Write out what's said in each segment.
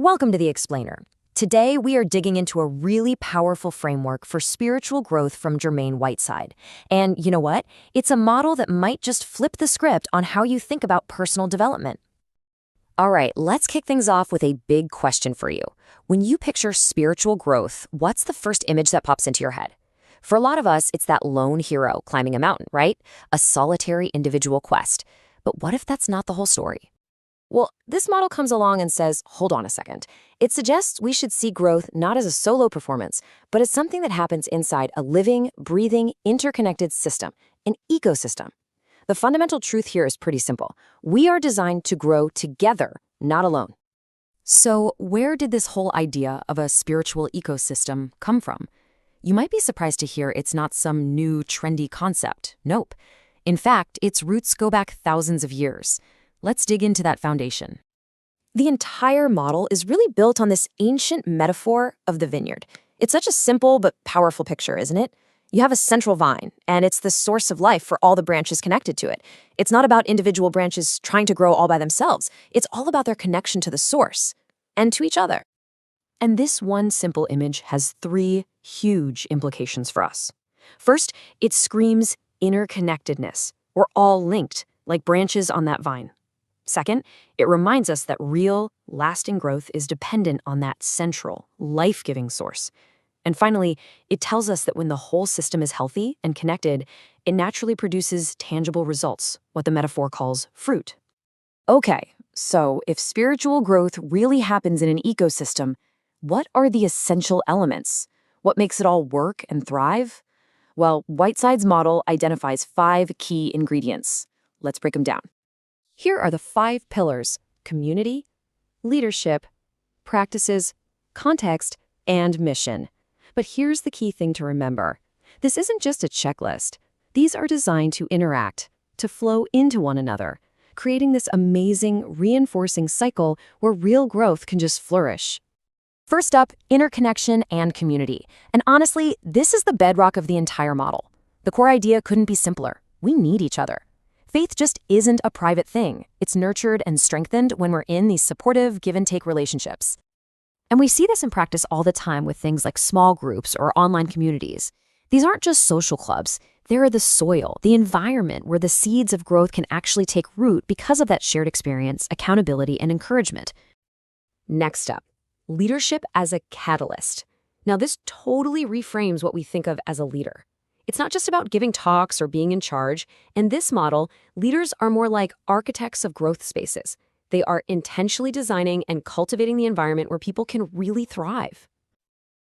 Welcome to The Explainer. Today, we are digging into a really powerful framework for spiritual growth from Jermaine Whiteside. And you know what? It's a model that might just flip the script on how you think about personal development. All right, let's kick things off with a big question for you. When you picture spiritual growth, what's the first image that pops into your head? For a lot of us, it's that lone hero climbing a mountain, right? A solitary individual quest. But what if that's not the whole story? Well, this model comes along and says, hold on a second. It suggests we should see growth not as a solo performance, but as something that happens inside a living, breathing, interconnected system, an ecosystem. The fundamental truth here is pretty simple. We are designed to grow together, not alone. So where did this whole idea of a spiritual ecosystem come from? You might be surprised to hear it's not some new, trendy concept. Nope. In fact, its roots go back thousands of years. Let's dig into that foundation. The entire model is really built on this ancient metaphor of the vineyard. It's such a simple but powerful picture, isn't it? You have a central vine, and it's the source of life for all the branches connected to it. It's not about individual branches trying to grow all by themselves. It's all about their connection to the source and to each other. And this one simple image has three huge implications for us. First, it screams interconnectedness. We're all linked, like branches on that vine. Second, it reminds us that real, lasting growth is dependent on that central, life-giving source. And finally, it tells us that when the whole system is healthy and connected, it naturally produces tangible results, what the metaphor calls fruit. Okay, so if spiritual growth really happens in an ecosystem, what are the essential elements? What makes it all work and thrive? Well, Whiteside's model identifies 5 key ingredients. Let's break them down. Here are the 5 pillars: community, leadership, practices, context, and mission. But here's the key thing to remember. This isn't just a checklist. These are designed to interact, to flow into one another, creating this amazing, reinforcing cycle where real growth can just flourish. First up, interconnection and community. And honestly, this is the bedrock of the entire model. The core idea couldn't be simpler. We need each other. Faith just isn't a private thing. It's nurtured and strengthened when we're in these supportive give-and-take relationships. And we see this in practice all the time with things like small groups or online communities. These aren't just social clubs. They're the soil, the environment where the seeds of growth can actually take root because of that shared experience, accountability, and encouragement. Next up, leadership as a catalyst. Now, this totally reframes what we think of as a leader. It's not just about giving talks or being in charge. In this model, leaders are more like architects of growth spaces. They are intentionally designing and cultivating the environment where people can really thrive.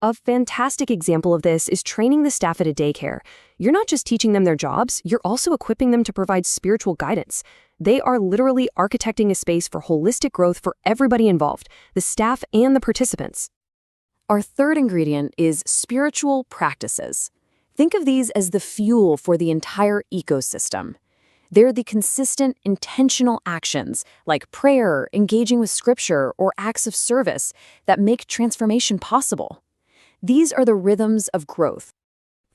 A fantastic example of this is training the staff at a daycare. You're not just teaching them their jobs, you're also equipping them to provide spiritual guidance. They are literally architecting a space for holistic growth for everybody involved, the staff and the participants. Our third ingredient is spiritual practices. Think of these as the fuel for the entire ecosystem. They're the consistent, intentional actions, like prayer, engaging with scripture, or acts of service, that make transformation possible. These are the rhythms of growth.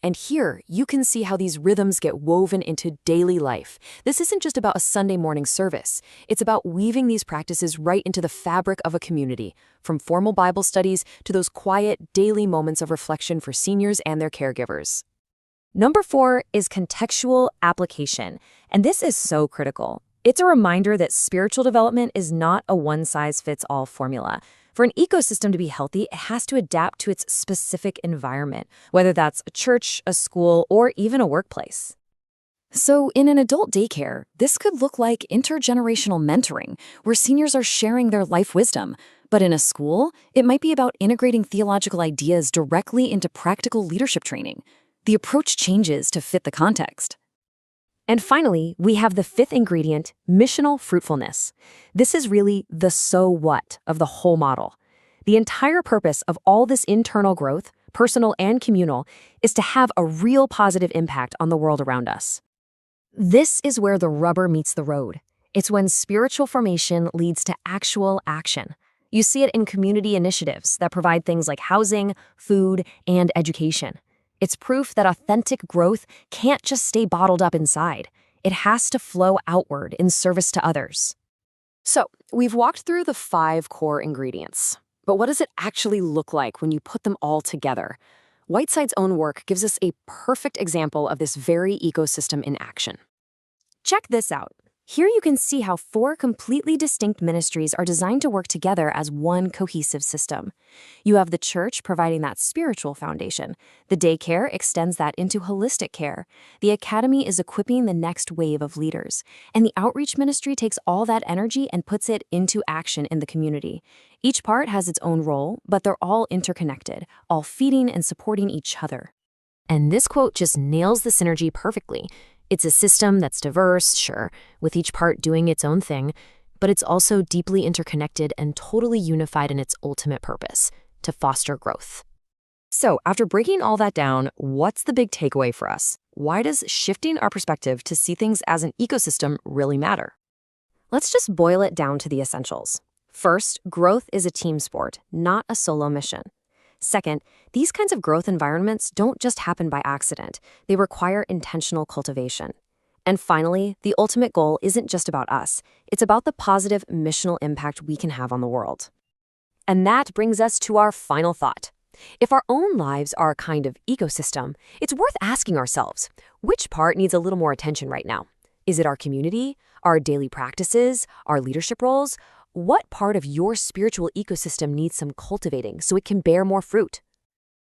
And here, you can see how these rhythms get woven into daily life. This isn't just about a Sunday morning service. It's about weaving these practices right into the fabric of a community, from formal Bible studies to those quiet, daily moments of reflection for seniors and their caregivers. Number 4 is contextual application, and this is so critical. It's a reminder that spiritual development is not a one-size-fits-all formula. For an ecosystem to be healthy, it has to adapt to its specific environment, whether that's a church, a school, or even a workplace. So in an adult daycare, this could look like intergenerational mentoring, where seniors are sharing their life wisdom. But in a school, it might be about integrating theological ideas directly into practical leadership training. The approach changes to fit the context. And finally, we have the 5th ingredient, missional fruitfulness. This is really the so what of the whole model. The entire purpose of all this internal growth, personal and communal, is to have a real positive impact on the world around us. This is where the rubber meets the road. It's when spiritual formation leads to actual action. You see it in community initiatives that provide things like housing, food, and education. It's proof that authentic growth can't just stay bottled up inside. It has to flow outward in service to others. So, we've walked through the 5 core ingredients. But what does it actually look like when you put them all together? Whiteside's own work gives us a perfect example of this very ecosystem in action. Check this out. Here you can see how 4 completely distinct ministries are designed to work together as one cohesive system. You have the church providing that spiritual foundation. The daycare extends that into holistic care. The academy is equipping the next wave of leaders. And the outreach ministry takes all that energy and puts it into action in the community. Each part has its own role, but they're all interconnected, all feeding and supporting each other. And this quote just nails the synergy perfectly. It's a system that's diverse, sure, with each part doing its own thing, but it's also deeply interconnected and totally unified in its ultimate purpose, to foster growth. So, after breaking all that down, what's the big takeaway for us? Why does shifting our perspective to see things as an ecosystem really matter? Let's just boil it down to the essentials. First, growth is a team sport, not a solo mission. Second, these kinds of growth environments don't just happen by accident. They require intentional cultivation. And finally, the ultimate goal isn't just about us. It's about the positive missional impact we can have on the world. And that brings us to our final thought. If our own lives are a kind of ecosystem, it's worth asking ourselves, which part needs a little more attention right now? Is it our community, our daily practices, our leadership roles? What part of your spiritual ecosystem needs some cultivating so it can bear more fruit?